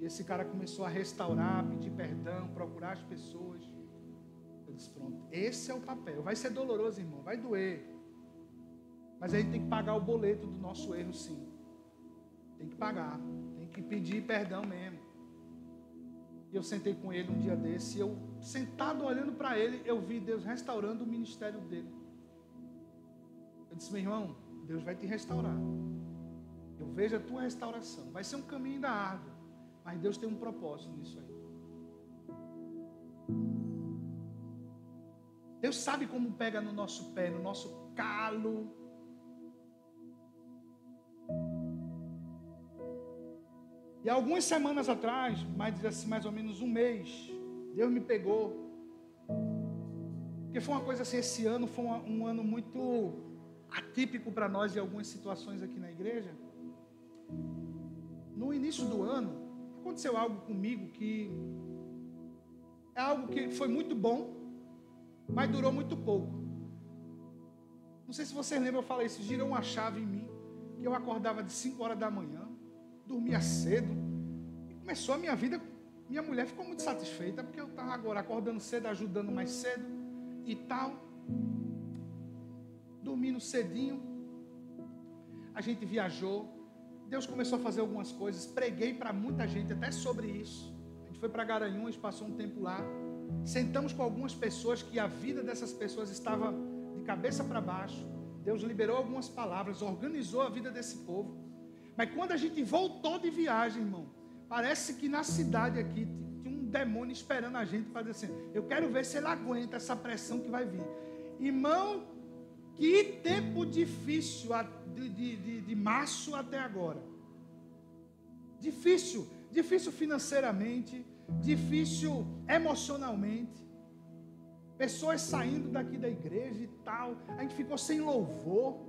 E esse cara começou a restaurar, pedir perdão, procurar as pessoas. Eu disse, pronto, esse é o papel. Vai ser doloroso, irmão, vai doer. Mas a gente tem que pagar o boleto do nosso erro, sim. Tem que pagar. Tem que pedir perdão mesmo. E eu sentei com ele um dia desse. E eu, sentado olhando para ele, eu vi Deus restaurando o ministério dele. Eu disse, meu irmão, Deus vai te restaurar. Eu vejo a tua restauração. Vai ser um caminho ainda árduo. Mas Deus tem um propósito nisso aí. Deus sabe como pega no nosso pé, no nosso calo. E algumas semanas atrás, mais ou menos um mês, Deus me pegou. Porque foi uma coisa assim, esse ano foi um ano muito atípico para nós em algumas situações aqui na igreja. No início do ano, aconteceu algo comigo que é algo que foi muito bom, mas durou muito pouco. Não sei se vocês lembram, eu falei isso, girou uma chave em mim, que eu acordava de 5 horas da manhã, dormia cedo, e começou a minha vida. Minha mulher ficou muito satisfeita, porque eu estava agora acordando cedo, ajudando mais cedo e tal, dormindo cedinho. A gente viajou, Deus começou a fazer algumas coisas, preguei para muita gente até sobre isso. A gente foi para Garanhuns, passou um tempo lá, sentamos com algumas pessoas que a vida dessas pessoas estava de cabeça para baixo. Deus liberou algumas palavras, organizou a vida desse povo. Mas quando a gente voltou de viagem, irmão, parece que na cidade aqui tinha um demônio esperando a gente para dizer assim, eu quero ver se ele aguenta essa pressão que vai vir. Irmão, que tempo difícil de março até agora. Difícil financeiramente, difícil emocionalmente. Pessoas saindo daqui da igreja e tal. A gente ficou sem louvor,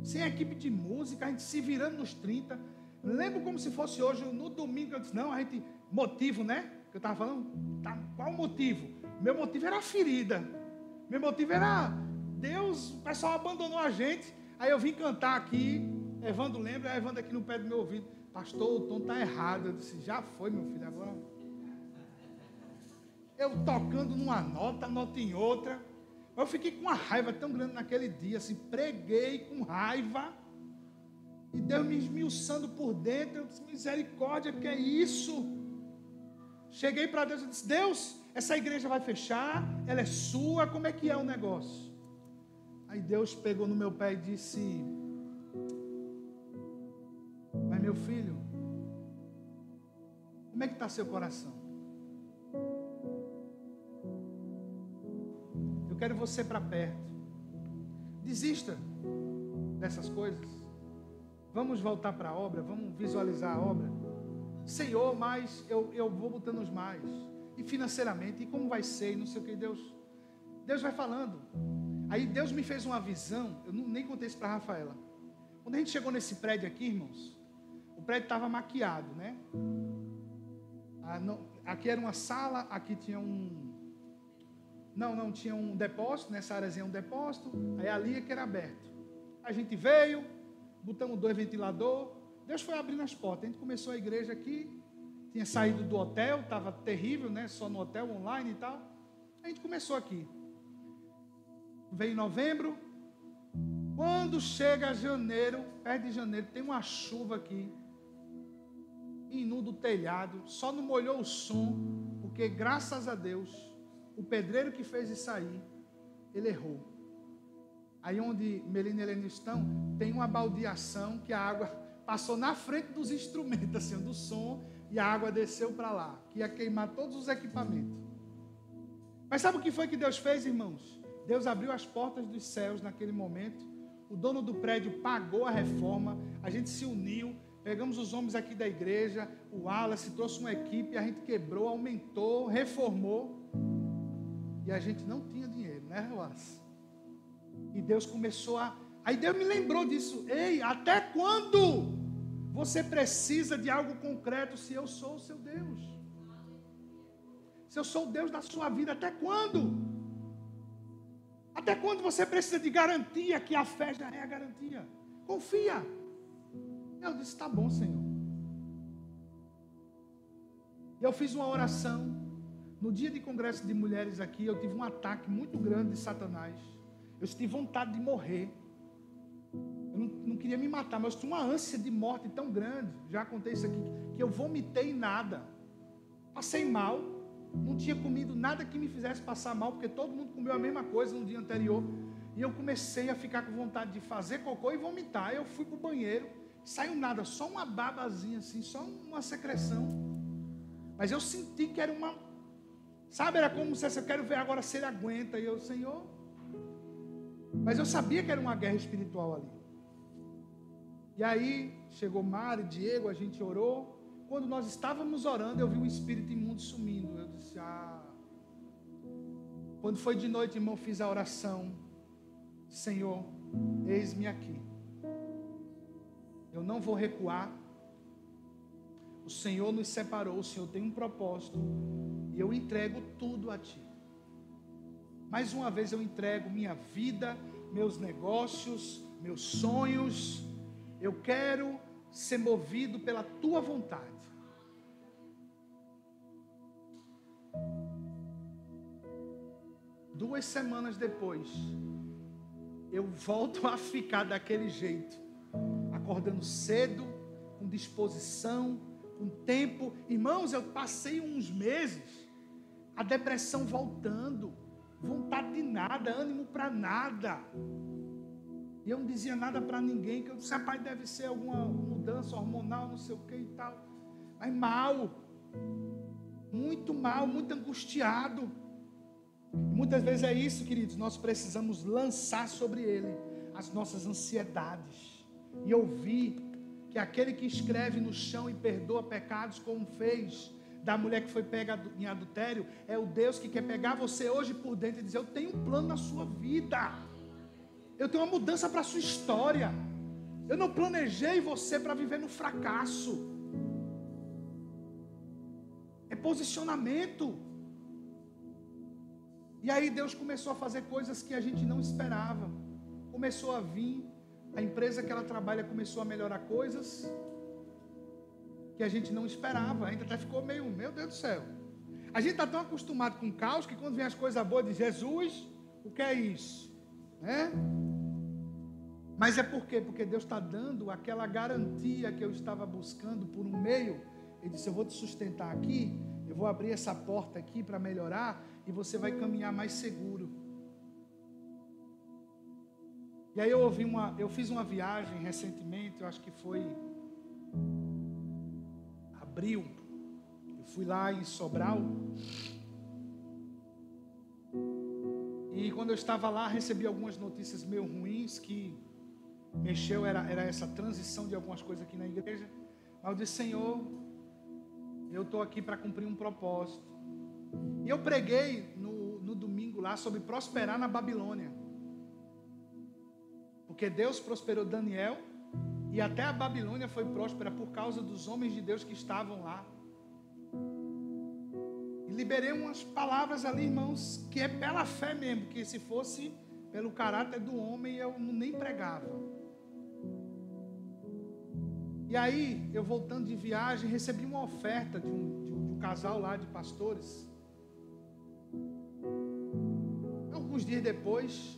sem equipe de música, a gente se virando nos 30. Lembro como se fosse hoje, no domingo, eu disse, não, a gente, motivo, né? Que eu estava falando, tá, qual o motivo? Meu motivo era a ferida. Meu motivo era Deus, o pessoal abandonou a gente. Aí eu vim cantar aqui, Evandro lembra, Evandro aqui no pé do meu ouvido, pastor, o tom está errado. Eu disse, já foi, meu filho, agora. Eu tocando numa nota em outra. Eu fiquei com uma raiva tão grande naquele dia, assim, preguei com raiva. E Deus me esmiuçando por dentro. Eu disse, misericórdia, que é isso? Cheguei para Deus e disse, Deus, essa igreja vai fechar, ela é sua, como é que é o negócio? Aí Deus pegou no meu pé e disse, mas meu filho, como é que está seu coração? Eu quero você para perto. Desista dessas coisas. Vamos voltar para a obra, vamos visualizar a obra. Senhor, mas eu vou botando os mais. E financeiramente, e como vai ser, e não sei o que, Deus vai falando. Aí Deus me fez uma visão, eu nem contei isso para a Rafaela. Quando a gente chegou nesse prédio aqui, irmãos, o prédio estava maquiado, né? Aqui era uma sala, aqui tinha tinha um depósito, nessa áreazinha um depósito, aí ali é que era aberto. A gente veio, botamos 2 ventiladores, Deus foi abrindo as portas. A gente começou a igreja aqui, tinha saído do hotel, estava terrível, né? Só no hotel, online e tal. A gente começou aqui. Veio novembro. Quando chega janeiro, perto de janeiro, tem uma chuva aqui. Inunda o telhado, só não molhou o som, porque graças a Deus, o pedreiro que fez isso aí, ele errou. Aí onde Melina e Helena estão, tem uma baldeação que a água passou na frente dos instrumentos, assim, do som, e a água desceu para lá, que ia queimar todos os equipamentos. Mas sabe o que foi que Deus fez, irmãos? Deus abriu as portas dos céus naquele momento, o dono do prédio pagou a reforma, a gente se uniu, pegamos os homens aqui da igreja, o Wallace trouxe uma equipe, a gente quebrou, aumentou, reformou, e a gente não tinha dinheiro, né, Wallace? E Deus começou Aí Deus me lembrou disso. Ei, até quando você precisa de algo concreto se eu sou o seu Deus? Se eu sou o Deus da sua vida, até quando? Até quando você precisa de garantia, que a fé já é a garantia? Confia. Eu disse, tá bom, Senhor. Eu fiz uma oração. No dia de congresso de mulheres aqui, eu tive um ataque muito grande de Satanás. Eu tive vontade de morrer. Eu não queria me matar, mas eu tinha uma ânsia de morte tão grande. Já contei isso aqui, que eu vomitei nada. Passei mal. Não tinha comido nada que me fizesse passar mal, porque todo mundo comeu a mesma coisa no dia anterior. E eu comecei a ficar com vontade de fazer cocô e vomitar. Eu fui para o banheiro, saiu nada, só uma babazinha assim, só uma secreção. Mas eu senti que era uma... Sabe, era como se eu quero ver agora se ele aguenta. E eu, Senhor... Mas eu sabia que era uma guerra espiritual ali. E aí, chegou Mari, Diego, a gente orou. quando nós estávamos orando, eu vi um espírito imundo sumindo. Eu disse, Quando foi de noite, irmão, fiz a oração. Senhor, eis-me aqui. Eu não vou recuar. O Senhor nos separou, o Senhor tem um propósito. E eu entrego tudo a Ti. Mais uma vez eu entrego minha vida, meus negócios, meus sonhos. Eu quero ser movido pela Tua vontade. Duas semanas depois, eu volto a ficar daquele jeito, acordando cedo, com disposição, com tempo. Irmãos, eu passei uns meses, a depressão voltando, vontade de nada, ânimo para nada. E eu não dizia nada para ninguém, que eu disse, rapaz, deve ser alguma mudança hormonal, não sei o que e tal. Mas mal, muito angustiado. Muitas vezes é isso, queridos, nós precisamos lançar sobre Ele as nossas ansiedades. E ouvir que aquele que escreve no chão e perdoa pecados, como fez da mulher que foi pega em adultério, é o Deus que quer pegar você hoje por dentro e dizer, eu tenho um plano na sua vida. Eu tenho uma mudança para a sua história. Eu não planejei você para viver no fracasso. É posicionamento. E aí Deus começou a fazer coisas que a gente não esperava. Começou a vir, a empresa que ela trabalha começou a melhorar coisas que a gente não esperava. A gente até ficou meio, meu Deus do céu. A gente está tão acostumado com o caos que quando vem as coisas boas diz, Jesus, o que é isso? Né? Mas é por quê? Porque Deus está dando aquela garantia que eu estava buscando por um meio. Ele disse, eu vou te sustentar aqui, eu vou abrir essa porta aqui para melhorar, e você vai caminhar mais seguro. E aí eu fiz uma viagem recentemente, eu acho que foi abril. Eu fui lá em Sobral. E quando eu estava lá, recebi algumas notícias meio ruins que mexeu, era essa transição de algumas coisas aqui na igreja. Mas eu disse, Senhor, eu estou aqui para cumprir um propósito. E eu preguei no domingo lá sobre prosperar na Babilônia. Porque Deus prosperou Daniel e até a Babilônia foi próspera por causa dos homens de Deus que estavam lá. E liberei umas palavras ali, irmãos, que é pela fé mesmo, que se fosse pelo caráter do homem eu nem pregava. E aí, eu voltando de viagem, recebi uma oferta de um casal lá de pastores. Alguns dias depois,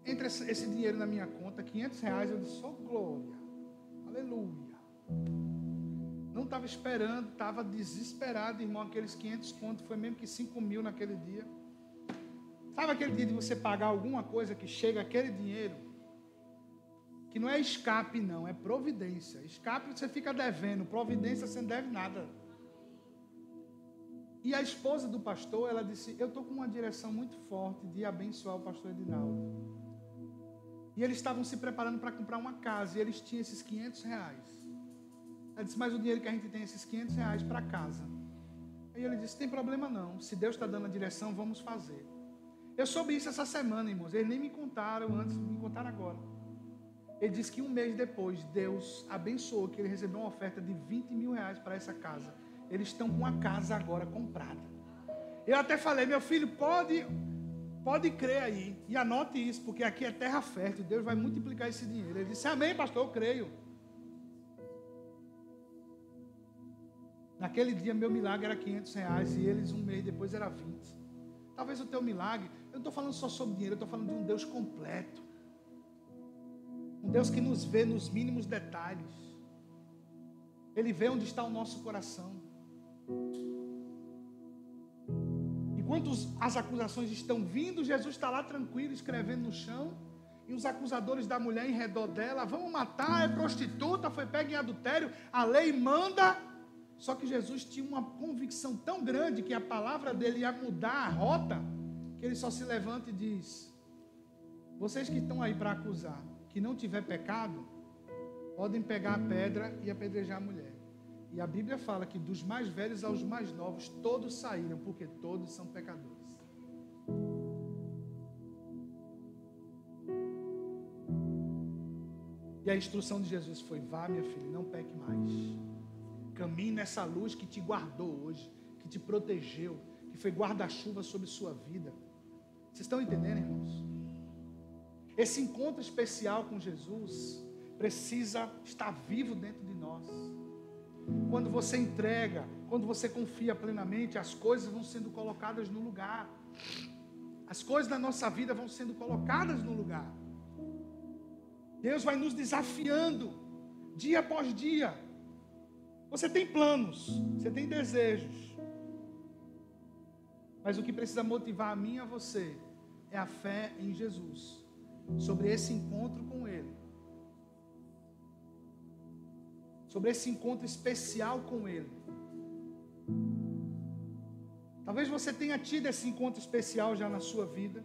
entra esse dinheiro na minha conta, R$500, eu disse, glória, aleluia. Não estava esperando, estava desesperado, irmão, aqueles 500 contos, foi mesmo que 5 mil naquele dia. Sabe aquele dia de você pagar alguma coisa que chega aquele dinheiro? Que não é escape não, é providência. Escape você fica devendo, providência você não deve nada. E a esposa do pastor, ela disse, eu estou com uma direção muito forte de abençoar o pastor Edinaldo. E eles estavam se preparando para comprar uma casa, e eles tinham esses R$500. Ela disse, mas o dinheiro que a gente tem é esses R$500 para casa. Aí ele disse, tem problema não, se Deus está dando a direção, vamos fazer. Eu soube isso essa semana, irmãos, eles nem me contaram antes, me contaram agora. Ele disse que um mês depois, Deus abençoou, que ele recebeu uma oferta de R$20 mil para essa casa. Eles estão com a casa agora comprada. Eu até falei, meu filho, pode crer aí. E anote isso, porque aqui é terra fértil. Deus vai multiplicar esse dinheiro. Ele disse, amém, pastor, eu creio. Naquele dia, meu milagre era R$500. E eles, um mês depois, era 20. Talvez o teu milagre, eu não estou falando só sobre dinheiro, eu estou falando de um Deus completo. Um Deus que nos vê nos mínimos detalhes. Ele vê onde está o nosso coração. Enquanto as acusações estão vindo, Jesus está lá tranquilo, escrevendo no chão. E os acusadores da mulher em redor dela, vamos matar, é prostituta, foi pega em adultério, a lei manda. Só que Jesus tinha uma convicção tão grande que a palavra dele ia mudar a rota, que ele só se levanta e diz, vocês que estão aí para acusar, que não tiver pecado, podem pegar a pedra e apedrejar a mulher. E a Bíblia fala que dos mais velhos aos mais novos, todos saíram, porque todos são pecadores. E a instrução de Jesus foi: vá, minha filha, não peque mais. Caminhe nessa luz que te guardou hoje, que te protegeu, que foi guarda-chuva sobre sua vida. Vocês estão entendendo, irmãos? Esse encontro especial com Jesus precisa estar vivo dentro de nós. Quando você entrega, quando você confia plenamente, as coisas vão sendo colocadas no lugar. As coisas da nossa vida vão sendo colocadas no lugar. Deus vai nos desafiando, dia após dia. Você tem planos, você tem desejos. Mas o que precisa motivar a mim e a você é a fé em Jesus, sobre esse encontro com Ele. Sobre esse encontro especial com Ele. Talvez você tenha tido esse encontro especial já na sua vida.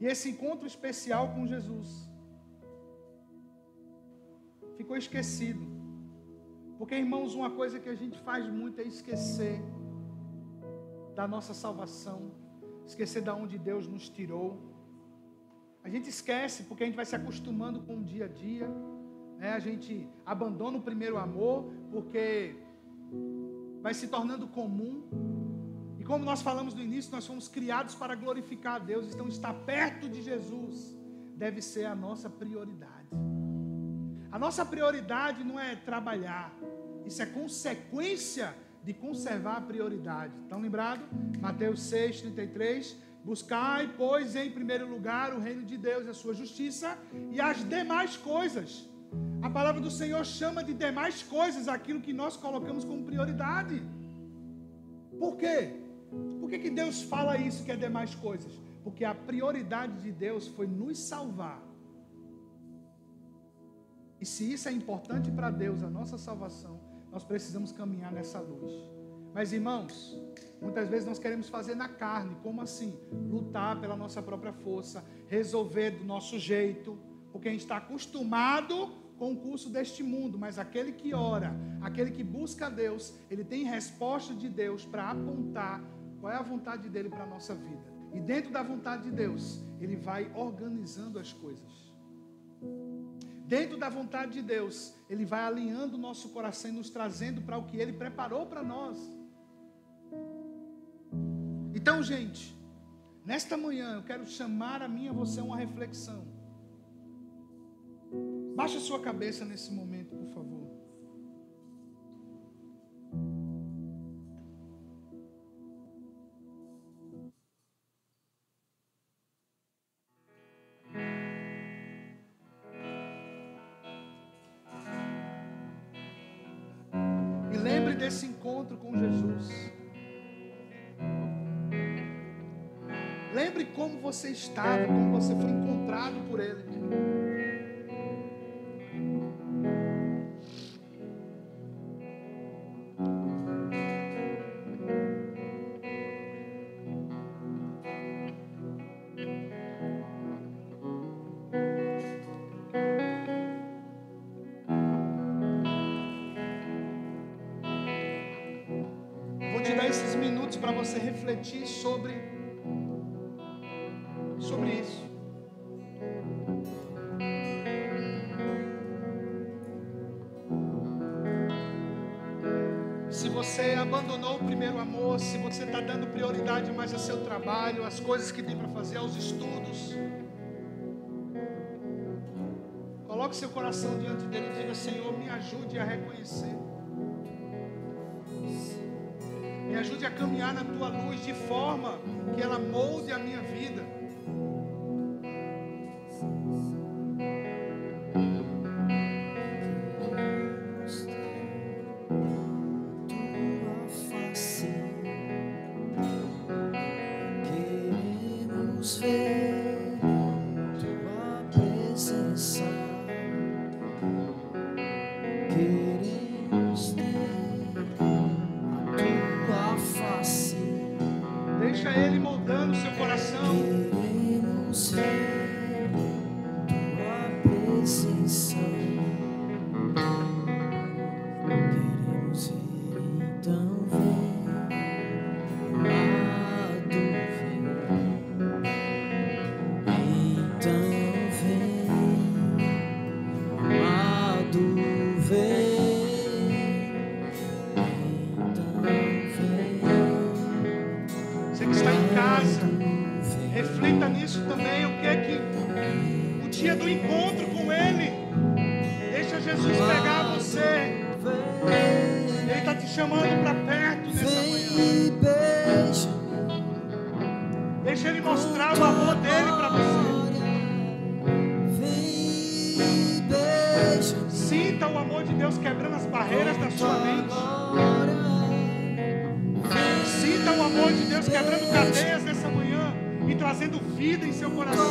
E esse encontro especial com Jesus ficou esquecido. Porque, irmãos, uma coisa que a gente faz muito é esquecer da nossa salvação, esquecer de onde Deus nos tirou. A gente esquece porque a gente vai se acostumando com o dia a dia, né? A gente abandona o primeiro amor porque vai se tornando comum. E como nós falamos no início, nós fomos criados para glorificar a Deus. Então estar perto de Jesus deve ser a nossa prioridade. A nossa prioridade não é trabalhar. Isso é consequência de conservar a prioridade. Estão lembrados? Mateus 6:33. Buscai, pois, em primeiro lugar o reino de Deus e a sua justiça, e as demais coisas. A palavra do Senhor chama de demais coisas aquilo que nós colocamos como prioridade. Por quê? Por que Deus fala isso que é demais coisas? Porque a prioridade de Deus foi nos salvar. E se isso é importante para Deus, a nossa salvação, nós precisamos caminhar nessa luz. Mas, irmãos, muitas vezes nós queremos fazer na carne. Como assim? Lutar pela nossa própria força, resolver do nosso jeito, porque a gente está acostumado com o curso deste mundo. Mas aquele que ora, aquele que busca a Deus, ele tem resposta de Deus para apontar qual é a vontade dele para a nossa vida. E dentro da vontade de Deus, ele vai organizando as coisas. Dentro da vontade de Deus, Ele vai alinhando o nosso coração e nos trazendo para o que Ele preparou para nós. Então, gente, nesta manhã eu quero chamar a mim e a você uma reflexão. Baixa a sua cabeça nesse momento, por favor. Desse encontro com Jesus. Lembre como você estava, como você foi encontrado por Ele. Para você refletir sobre isso. Se você abandonou o primeiro amor, se você está dando prioridade mais ao seu trabalho, às coisas que tem para fazer, aos estudos, coloque seu coração diante dele e diga: Senhor, me ajude a reconhecer. Me ajude a caminhar na tua luz de forma que ela molde a minha vida. Queremos ver tua presença. Queremos ter Deixa Ele moldando o seu coração. Amém? O que é que... O dia do encontro com Ele. Deixa Jesus pegar você. Ele está te chamando para perto nessa manhã. Deixa Ele mostrar o amor dEle para você. Sinta o amor de Deus quebrando as barreiras da sua mente. Sinta o amor de Deus quebrando cadeias nessa manhã e trazendo vida em seu coração.